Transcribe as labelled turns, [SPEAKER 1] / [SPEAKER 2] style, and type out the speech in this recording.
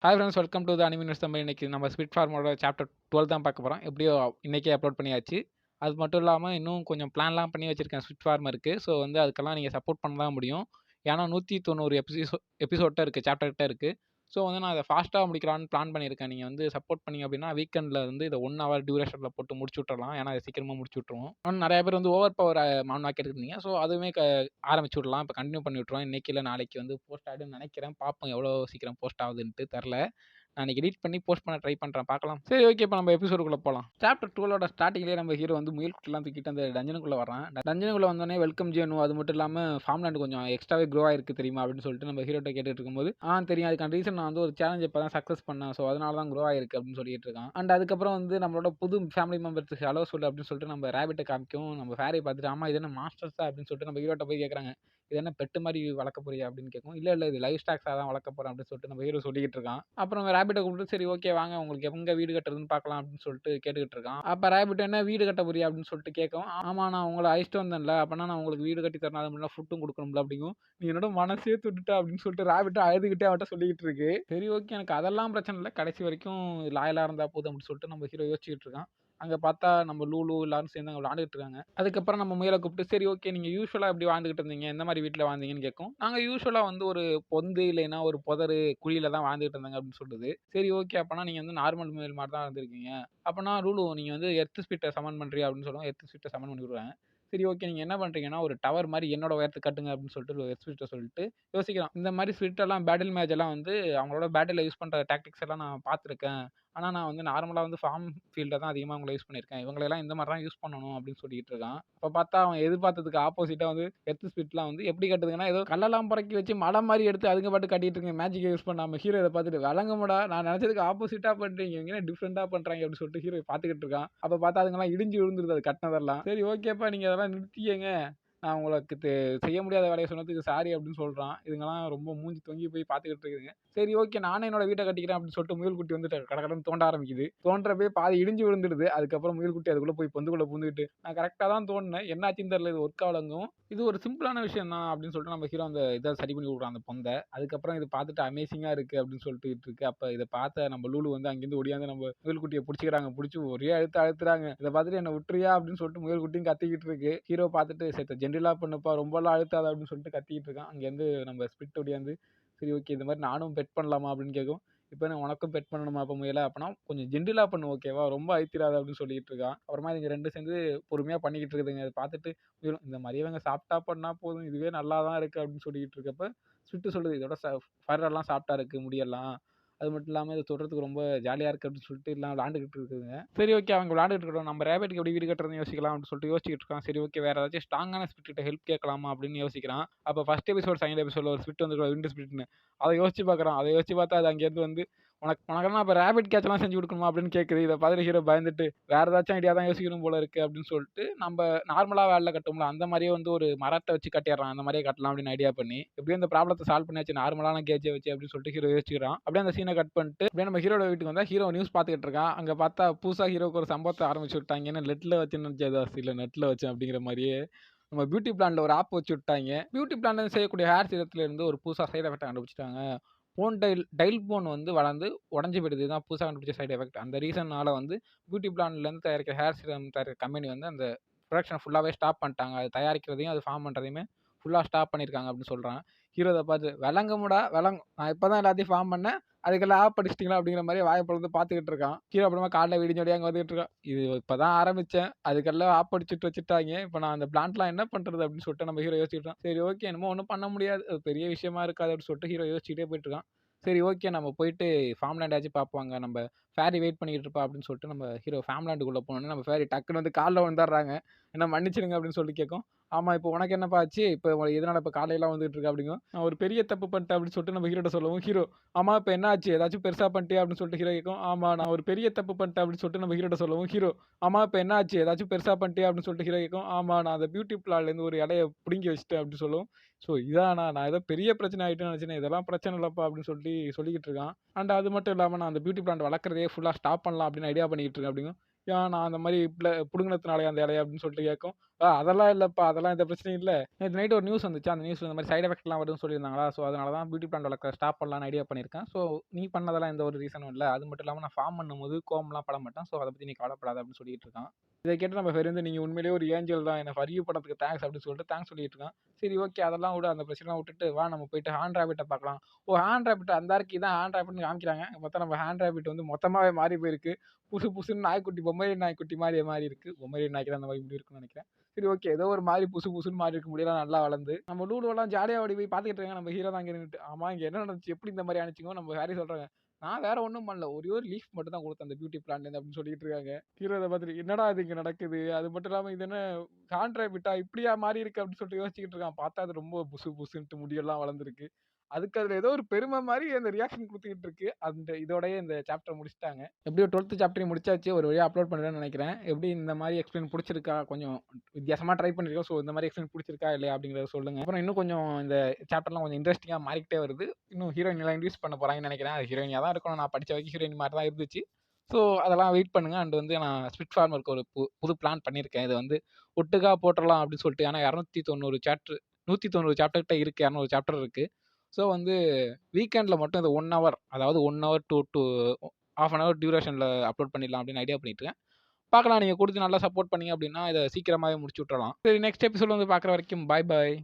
[SPEAKER 1] Hi friends, welcome to the anime news Tamil. இன்னைக்கு நம்ம split ஃபார்மோட chapter 12 தான் பார்க்க போகிறோம். எப்படியோ இன்னைக்கே அப்லோட் பண்ணியாச்சு. அது மட்டும் இல்லாமல் இன்னும் கொஞ்சம் பிளான்லாம் பண்ணி வச்சிருக்கேன் ஸ்பிட் ஃபார்மருக்கு. ஸோ வந்து அதுக்கெல்லாம் நீங்கள் சப்போர்ட் பண்ண தான் முடியும். ஏன்னா 190 எபிசோட்ட இருக்குது, சாப்டர்கிட்ட இருக்குது. ஸோ வந்து நான் அதை ஃபாஸ்ட்டாக முடிக்கலான்னு பிளான் பண்ணியிருக்கேன். நீங்கள் வந்து சப்போர்ட் பண்ணீங்க அப்படின்னா வீக்கெண்டில் வந்து இதை 1 ஹவர் டியூரேஷனில் போட்டு முடிச்சு விட்றலாம். ஏன்னா அதை சீக்கிரமாக முடிச்சு விட்ருவோம். ஆனால் நிறைய பேர் வந்து ஓவர் பவர் மான் கேட்டுருந்தீங்க. ஸோ அதுவுமே ஆரம்பிச்சு விடலாம். இப்போ கண்டினியூ பண்ணி விட்ருவோம். இன்னைக்கு இல்லை நாளைக்கு வந்து போஸ்ட் ஆகிடும்னு நினைக்கிறேன். பார்ப்போம் எவ்வளோ சீக்கிரம் போஸ்ட் ஆகுதுன்ட்டு தெரில. நான் இன்னைக்கு எடிட் பண்ணி போஸ்ட் பண்ண ட்ரை பண்ணுறேன், பார்க்கலாம். சரி, ஓகே, இப்போ நம்ம எபிசோடுக்குள்ளே போகலாம். சாப்டர் 12ஓட ஸ்டார்டிங்லேயே நம்ம ஹீரோ வந்து முயல்குட்டிலாம் தூக்கிட்டு அந்த டஞ்சனுக்குள்ளே வரான். டஞ்சனுக்குள்ளே வந்தோடனே வெல்கம் ஜேனு, அது மட்டும் இல்லாமல் ஃபார்ம்லேண்ட் கொஞ்சம் எக்ஸ்ட்ராவே க்ரோ ஆயிருக்கு தெரியுமா அப்படின்னு சொல்லிட்டு நம்ம ஹீரோட்ட கேட்டுட்டு இருக்கும்போது, தெரியும், அதுக்கான ரீசன் நான் வந்து ஒரு சேலஞ்ச் இப்போ தான் சக்ஸஸ் பண்ணேன், ஸோ அதனால தான் க்ரோ ஆயிருக்கு அப்படின்னு சொல்லிட்டு இருக்கான். அண்ட் அதுக்கப்புறம் வந்து நம்மளோட புது ஃபேமிலி மெம்பர்ஸுக்கு ஹலோ சொல்லு அப்படின்னு சொல்லிட்டு நம்ம ரேபிட்டை காமிக்கும். நம்ம ஃபேரை பார்த்துட்டு, ஆமா இது என்ன மாஸ்டர்ஸா அப்படின்னு சொல்லிட்டு நம்ம ஹீரோட்ட போய் கேட்குறாங்க. இது என்ன பெட்டு மாதிரி வளர்க்க போறியா அப்படின்னு கேட்கும். இல்லை இது லைஃப் ஸ்டாக்ஸாக தான் வளர்க்க போகிறேன் அப்படின்னு சொல்லிட்டு நம்ம ஹீரோ சொல்லிக்கிட்டு இருக்கான். அப்புறம் ரேபிட்டை கூப்பிட்டு, சரி ஓகே வாங்க உங்களுக்கு எங்கே வீடு கட்டுறதுன்னு பார்க்கலாம் அப்படின்னு சொல்லிட்டு கேட்டுக்கிட்டு இருக்கான். அப்போ ரேபிட், என்ன வீடு கட்ட போறியா அப்படின்னு சொல்லிட்டு கேட்கும். ஆமா, நான் உங்களை அழைச்சிட்டு வந்தேன்ல, அப்படின்னா நான் உங்களுக்கு வீடு கட்டி தரணும், அது மட்டும் ஃபுட்டும் கொடுக்கணும்ல அப்படிங்கும். நீ என்னோட மனசே தொட்டுட்ட அப்படின்னு சொல்லிட்டு ரேபிட்டை அழுதுகிட்டே அவட்ட சொல்லிக்கிட்டு இருக்கு. சரி ஓகே, எனக்கு அதெல்லாம் பிரச்சனை இல்லை, கடைசி வரைக்கும் லாயலாக இருந்தால் போதும் அப்படின்னு சொல்லிட்டு நம்ம ஹீரோ யோசிச்சுக்கிட்டு இருக்கான். அங்கே பார்த்தா நம்ம லூலு எல்லாரும் சேர்ந்து அங்கே விளாண்டுட்டு இருக்காங்க. அதுக்கப்புறம் நம்ம முயலை கூப்பிட்டு, சரி ஓகே நீங்கள் யூஸ்வலாக எப்படி வாழ்ந்துகிட்டு இருந்தீங்க, எந்த மாதிரி வீட்டில் வாழ்ந்தீங்கன்னு கேட்கும். நாங்கள் யூஸ்வலாக வந்து ஒரு பொந்து இல்லைன்னா ஒரு புதரு குழியில தான் வாழ்ந்துகிட்டு இருந்தாங்க அப்படின்னு சொல்லுது. சரி ஓகே, அப்போனா நீங்கள் வந்து நார்மல் முயல் மாதிரி தான் இருந்திருக்கீங்க. அப்போனா லூலு நீங்கள் வந்து எர்த் ஸ்பிட்டை சமன் பண்ணுறியா அப்படின்னு சொல்லுவோம். எர்த் ஸ்பிட்டை சமன் பண்ணி விடுவேன். சரி ஓகே, நீங்கள் என்ன பண்ணுறீங்கன்னா ஒரு டவர் மாதிரி என்னோட உயரத்துக்கு கட்டுங்க அப்படின்னு சொல்லிட்டு எர்த் ஸ்பிட்டை சொல்லிட்டு யோசிக்கலாம். இந்த மாதிரி ஸ்பிட்டெல்லாம் பேட்டில் மேட்ச் எல்லாம் வந்து அவங்களோட பேட்டில் யூஸ் பண்ணுற டாக்டிக்ஸ் எல்லாம் நான் பார்த்துருக்கேன். ஆனால் நான் வந்து நார்மலாக வந்து ஃபார்ம் ஃபீல்டில் தான் அதிகமாக அவங்கள யூஸ் பண்ணியிருக்கேன். இவங்களெல்லாம் இந்த மாதிரி தான் யூஸ் பண்ணணும் அப்படின்னு சொல்லிட்டு இருக்கான். அப்போ பார்த்தா அவன் எதிர்பார்த்ததுக்கு ஆப்போசிட்டாக வந்து எர்த் ஸ்பிட்லாம் வந்து எப்படி கட்டுதுங்கன்னா, ஏதோ கல்லெல்லாம் பறக்கி வச்சு மலை மாதிரி எடுத்து அதுங்க பாட்டு கட்டிட்டு இருக்கீங்க, மேஜிக்கை யூஸ் பண்ணாமல். ஹீரோ இதை பார்த்துட்டு, விளங்குமடா நான் நினச்சதுக்கு ஆப்போசிட்டாக பண்ணுறீங்க, இவங்க என்ன டிஃப்ரெண்ட்டாக பண்ணுறாங்க அப்படின்னு சொல்லிட்டு ஹீரோ பார்த்துக்கிட்டு இருக்கான். அப்போ பார்த்தா அதுங்கெல்லாம் இடிஞ்சு விழுந்துருது அது கட்டினதெல்லாம். சரி ஓகேப்பா, நீங்கள் அதெல்லாம் நிறுத்தியங்க, நான் உங்களுக்கு செய்ய முடியாத வேலையை சொன்னதுக்கு சாரி அப்படின்னு சொல்கிறான். இதுங்கெல்லாம் ரொம்ப மூஞ்சி தொங்கி போய் பார்த்துக்கிட்டு இருக்குதுங்க. சரி ஓகே, நானே என்னோட வீட்டை கட்டிக்கிறேன் அப்படின்னு சொல்லிட்டு முயல்குட்டி வந்து கடகடன்னு தோண்ட ஆரம்பிக்குது. தோன்றப்பே பாதி இடிஞ்சு விழுந்துடுது. அதுக்கப்புறம் முயல்குட்டி அதுக்குள்ளே போய் பொந்துக்குள்ளே பூந்துக்கிட்டு, நான் கரெக்டாக தான் தோண்டினேன், என்னாச்சுன்னு தெரியல, இது ஒர்க் ஆகலங்கும். இது ஒரு சிம்பிளான விஷயம் தான் அப்படின்னு சொல்லிட்டு நம்ம ஹீரோ அந்த இதை சரி பண்ணி விடுறான், அந்த பொந்தை. அதுக்கப்புறம் இது பார்த்துட்டு அமேசிங்காக இருக்குது அப்படின்னு சொல்லிட்டு இருக்கு. அப்போ இதை பார்த்த நம்ம லூலு வந்து அங்கேருந்து ஒடியாந்து நம்ம முயல்குட்டியை பிடிச்சிக்கிறாங்க. பிடிச்சி ஒரே அழுத்துறாங்க. இதை பார்த்துட்டு என்ன விட்டுறியா அப்படின்னு சொல்லிட்டு முயல்குட்டியும் கத்திக்கிட்டு இருக்கு. ஹீரோ பார்த்துட்டு, சேர்த்த ஜென்டிலா பண்ணுப்பா, ரொம்பலாம் அழுத்தாத அப்படின்னு சொல்லிட்டு கத்திக்கிட்டு இருக்கான். அங்கேருந்து நம்ம ஸ்பிட் ஒடியாந்து, சரி ஓகே இந்த மாதிரி நானும் பெட் பண்ணலாமா அப்படின்னு கேட்கும். இப்போ என்ன உனக்கும் பெட் பண்ணணுமா அப்போ முயலை, அப்போனா கொஞ்சம் ஜென்டிலா பண்ணு ஓகேவா, ரொம்ப அழுத்திராத அப்படின்னு சொல்லிட்டு இருக்கான். அப்புறமா இதுங்க ரெண்டு சேர்ந்து பொறுமையாக பண்ணிக்கிட்டு இருக்குதுங்க. அதை பார்த்துட்டு இந்த மாதிரி இவங்க சாப்பிட்டா பண்ணா போதும், இதுவே நல்லா தான் இருக்குது அப்படின்னு சொல்லிக்கிட்டு இருக்கப்ப ஸ்விட்டு சொல்லுது, இதோட ஃபரெல்லாம் சாப்பிட்டா இருக்குது முடியெல்லாம், அது மட்டும் இல்லாமல் இதை தொடுறதுக்கு ரொம்ப ஜாலியாக இருக்குது அப்படின்னு சொல்லிட்டு எல்லாம் விளாண்டுக்கிட்டு இருக்குதுங்க. சரி ஓகே, அவங்க விளாண்டுட்டு இருக்கட்டும், நம்ம ரேபிட்க்கு எப்படி வீடு கட்டுறதுன்னு யோசிக்கலாம் அப்படின்னு சொல்லிட்டு யோசிச்சுட்டு இருக்கான். சரி ஓகே, வேறு ஏதாச்சும் ஸ்ட்ராங்கான ஸ்பிரிட்ட ஹெல்ப் கேட்கலாமா அப்படின்னு யோசிக்கிறான். அப்போ ஃபர்ஸ்ட் எபிசோட் செகண்ட் எபிசோட ஒரு ஸ்பிரிட் வந்து விண்டு ஸ்பிரிட்னு அதை யோசிச்சு பார்க்குறான். அதை யோசிச்சு பார்த்தா அது அங்கேருந்து வந்து, உனக்கெல்லாம் இப்போ ரேபிட் கேட்செல்லாம் செஞ்சு கொடுக்கணுமா அப்படின்னு கேட்குது. இதை பார்த்துட்டு ஹீரோ பயந்துட்டு, வேறு ஏதாச்சும் ஐடியா தான் யோசிக்கணும் போல இருக்குது அப்படின்னு சொல்லிட்டு, நம்ம நார்மலாக வேலை கட்டும்ல அந்த மாதிரியே வந்து ஒரு மரத்தை வச்சு கட்டிடுறான். அந்த மாதிரியே கட்டலாம் அப்படின்னு ஐடியா பண்ணி, எப்படியும் இந்த ப்ராப்ளத்தை சால்வ் பண்ணியாச்சு நார்மலான கேஜை வச்சு அப்படின்னு சொல்லிட்டு ஹீரோ யோசிச்சுக்கிறான். அப்படியே அந்த சீனை கட் பண்ணிட்டு அப்படியே நம்ம ஹீரோட வீட்டுக்கு வந்தால் ஹீரோ நியூஸ் பார்த்துக்கிட்டு இருக்கான். அங்கே பார்த்தா புதுசாக ஹீரோக்கு ஒரு சம்பவத்தை ஆரம்பிச்சு விட்டாங்க. ஏன்னா நெட்டில் வச்சுன்னு நினச்சது இல்லை, நெட்டில் வச்சேன் அப்படிங்கிற மாதிரியே நம்ம பியூட்டி பிளான்ல ஒரு ஆப் வச்சு விட்டாங்க. பியூட்டி பிளான்ல செய்யக்கூடிய ஹேர் சீரத்துல இருந்து ஒரு புதுசாக சைடு எஃபெக்ட் கண்டுபிடிச்சிட்டாங்க. போன் டைல் போன் வந்து வளர்ந்து உடஞ்சி போயிடுது, தான் புதுசாக கண்டுபிடிச்ச சைடு எஃபெக்ட். அந்த ரீசனால வந்து பியூட்டி பிளான்லேருந்து தயாரிக்கிற ஹேர் சீரம் தயாரிக்கிற கம்பெனி வந்து அந்த ப்ரொடக்ஷன் ஃபுல்லாகவே ஸ்டாப் பண்ணிட்டாங்க. அது தயாரிக்கிறதையும் அது ஃபார்ம் பண்ணுறதையுமே ஃபுல்லாக ஸ்டாப் பண்ணியிருக்காங்க அப்படின்னு சொல்கிறாங்க. ஹீரோ இதை பார்த்து, விளங்குமுடா விளங்கும், நான் இப்போ தான் எல்லாத்தையும் ஃபார்ம் பண்ணேன், அதுக்கெல்லாம் ஆப் படிச்சிட்டிங்களா அப்படிங்கிற மாதிரி வாய்ப்பு பார்த்துக்கிட்டு இருக்கான். ஹீரோ அப்புறமா காலைல விடிஞ்சோடி அங்கே வந்துகிட்டு இருக்கான். இது இப்போ தான் ஆரம்பித்தேன், அதுக்கெல்லாம் ஆப் படிச்சுட்டு வச்சுட்டாங்க, இப்போ நான் அந்த பிளான்ட்லாம் என்ன பண்ணுறது அப்படின்னு சொல்லிட்டு நம்ம ஹீரோ யோசிச்சுட்டான். சரி ஓகே, என்னமோ ஒன்றும் பண்ண முடியாது, அது பெரிய விஷயமா இருக்காது அப்படின்னு சொல்லிட்டு ஹீரோ யோசிச்சுட்டே போயிட்டு இருக்கான். சரி ஓகே, நம்ம போயிட்டு ஃபார்ம்லேண்டாச்சும் பார்ப்போங்க, நம்ம ஃபேரி வெயிட் பண்ணிக்கிட்டு இருப்பா அப்படின்னு சொல்லிட்டு நம்ம ஹீரோ ஃபார்ம்லேண்டுக்குள்ளே போனோன்னே நம்ம ஃபேரி டக்குன்னு வந்து காலில் வந்துடுறாங்க. என்ன மன்னிச்சிடுங்க அப்படின்னு சொல்லி கேட்கும். ஆமாம், இப்போ உனக்கு என்னப்பா ஆச்சு, இப்போ எதனால் இப்போ காலையெல்லாம் வந்துட்டு இருக்கு அப்படிங்கும். நான் ஒரு பெரிய தப்பு பண்ணிட்டேன் அப்படின்னு சொல்லிட்டு நம்ம ஹீரோட்ட சொல்லவும், ஹீரோ ஆமாம் இப்போ என்ன ஆச்சு, ஏதாச்சும் பெருசாக பண்ணிட்டியா அப்படின்னு சொல்லிட்டு ஹீரோ கேட்கும். ஆமாம், நான் ஒரு பெரிய தப்பு பண்ணிட்டேன் அப்படின்னு சொல்லிட்டு நம்ம ஹீரோட்ட சொல்லவும், ஹீரோ ஆமாம் இப்போ என்ன ஆச்சு, ஏதாச்சும் பெருசாக பண்ணிட்டியா அப்படின்னு சொல்லிட்டு ஹீரோ கேட்கும். ஆமாம், நான் அந்த பியூட்டி பிளான்லேருந்து ஒரு இலையை பிடுங்கி வச்சுட்டேன் அப்படின்னு சொல்லுவோம். ஸோ இதானா, நான் ஏதோ பெரிய பிரச்சனை ஆகிட்டுன்னு நினச்சேன், இதெல்லாம் பிரச்சனை இல்லைப்பா அப்படின்னு சொல்லிக்கிட்டு இருக்கான். அண்ட் அது மட்டும் இல்லாமல் நான் அந்த பியூட்டி பிளான்ட் வளர்க்குறதே ஃபுல்லாக ஸ்டாப் பண்ணலாம் அப்படின்னு ஐடியா பண்ணிக்கிட்டு இருக்கேன் அப்படிங்கும். ஏன் நான் அந்த மாதிரி பிடுங்கினதுனாலே அந்த இலையை அப்படின்னு சொல்லிட்டு கேட்கும். அதெல்லாம் இல்லப்பா. அதெல்லாம் எந்த பிரச்சனையும் இல்ல. நேத்து நைட் ஒரு நியூஸ் வந்துச்சு. அந்த நியூஸ்ல இந்த மாரி சைட் எஃபெக்ட்லாம் வருதுன்னு சொல்லியிருந்தாங்களா, ஸோ அதனால தான் பியூட்டி பிராண்ட் வளர்க்க ஸ்டாப் பண்ணலான்னு ஐடியா பண்ணியிருக்கேன். ஸோ நீ பண்ணதெல்லாம் எந்த ஒரு ரீசனும் இல்ல. அது மட்டும் இல்லாம நான் ஃபார்ம் பண்ணும்போது கோவம்லாம் பட மாட்டேன். ஸோ அத பத்தி நீ கவலைப்படாத அப்படின்னு சொல்லிட்டு இருக்கான். இத கேட்டு நம்ம ஃப்ரெண்ட் நீங்க உண்மையிலேயே ஒரு ஏஞ்சல் தான். என்ன ஃபார் யூ பண்ணதுக்கு தேங்க்ஸ் அப்படின்னு சொல்லிட்டு தேங்க்ஸ் சொல்லிட்டு இருக்கான். சரி ஓகே அதெல்லாம் விடு. அந்த பிரச்சனைலாம் விட்டுட்டு வா நம்ம போயிட்டு ஹாண்ட் ராபிட்ட பார்க்கலாம். ஹாண்ட் ராபிட் அந்த ஆர்க்கி தான் ஹாண்ட் ராபிட்ன்னு காமிக்கிறாங்க. பார்த்தா நம்ம ஹாண்ட் ராபிட் வந்து மொத்தமாவே மாறி போயிருக்கு. புசு புசுன்னு நாய்க்குட்டி பொம்மேரியன் நாய்க்குட்டி மாரி மாறி இருக்கு. பொம்மேரியன் நாய்க்கு தான் அந்த மாரி முடி இருக்குன்னு நெனைக்கிறேன். சரி ஓகே. ஏதோ ஒரு மாரி புசு புசுன்னு மாறி இருக்கு. முடியெல்லாம் நல்லா வளர்ந்து. நம்ம லூலோலாம் ஜாலியா ஓடி போய் பார்த்துக்கிட்டு இருக்காங்க. நம்ம ஹீரோ தான் அங்க நின்னுட்டு. ஆமா இங்க என்ன நடந்துச்சு? எப்படி இந்த மாரி ஆனுச்சுங்கோ நம்ம ஹாரி சொல்றாங்க. நான் வேற ஒண்ணும் பண்ணல. ஒரே ஒரு லீஃப் மட்டும் தான் குடுத்தேன் அந்த பியூட்டி பிளான்ட்லேருந்து அப்படின்னு சொல்லிட்டு இருக்காங்க. ஹீரோ இத பார்த்துட்டு என்னடா இது இங்க நடக்குது? அது மட்டும் இல்லாம இது என்ன கான்ட்ராபிட்டா இப்படியா மாறி இருக்கு அப்படின்னு சொல்லிட்டு யோசிச்சுக்கிட்டு இருக்கான். பார்த்தா அது ரொம்ப புசு புசுன்ட்டு முடியெல்லாம் வளர்ந்திருக்கு. அதுக்கு அதுல ஏதோ ஒரு பெருமை மாரி அந்த ரியாக்ஷன் குடுத்துக்கிட்டு இருக்கு. அந்த இதோடயே இந்த சாப்டர் முடிச்சுட்டாங்க. எப்படியோ 12த் சாப்டரையும் முடிச்சாச்சு. ஒரு வழியா அப்லோட் பண்ணிடுவேன்னு நெனைக்கிறேன். எப்படி இந்த மாரி எக்ஸ்பிளைன் புடிச்சிருக்கா? கொஞ்சம் வித்தியாசமா ட்ரை பண்ணியிருக்கோம். ஸோ இந்த மாரி எக்ஸ்பிளைன் புடிச்சிருக்கா? இல்லையா? அப்படிங்கிறத சொல்லுங்க. அப்புறம் இன்னும் கொஞ்சம் இந்த சாப்டர்லாம் கொஞ்சம் இன்ட்ரஸ்டிங்கா மாறிக்கிட்டே வருது. இன்னும் ஹீரோயின் எல்லாம் இன்ட்ரோடியூஸ் பண்ண போறாங்கன்னு நெனைக்கிறேன். அது ஹீரோயினியா தான் இருக்கணும். நான் படிச்ச வரைக்கும் ஹீரோயின் மாரி தான் இருந்துச்சு. ஸோ அதெல்லாம் வெயிட் பண்ணுங்க. அண்ட் வந்து நான் ஸ்பிட் ஃபார்மருக்கு ஒரு புது பிளான் பண்ணியிருக்கேன். இது வந்து ஒட்டுக்கா போட்டுறலாம் அப்படின்னு சொல்லிட்டு. ஏன்னா 290 சாப்டர் 190 சாப்டர் கிட்ட இருக்கு. 200 சாப்டர் இருக்கு. ஸோ வந்து வீக்கெண்ட்ல மட்டும் இந்த 1 ஹவர் அதாவது 1 ஹவர் டூ 1/2 ஹவர் டியூரேஷன்ல அப்லோட் பண்ணிடலாம் அப்படின்னு ஐடியா பண்ணிட்டு இருக்கேன். பார்க்கலாம் நீங்க குடுத்து நல்லா சப்போர்ட் பண்ணீங்க அப்படின்னா, இத சீக்கிரமாவே முடிச்சு விட்டுறலாம். சரி நெக்ஸ்ட் எபிசோட் வந்து பார்க்குற வரைக்கும் பாய் பாய்.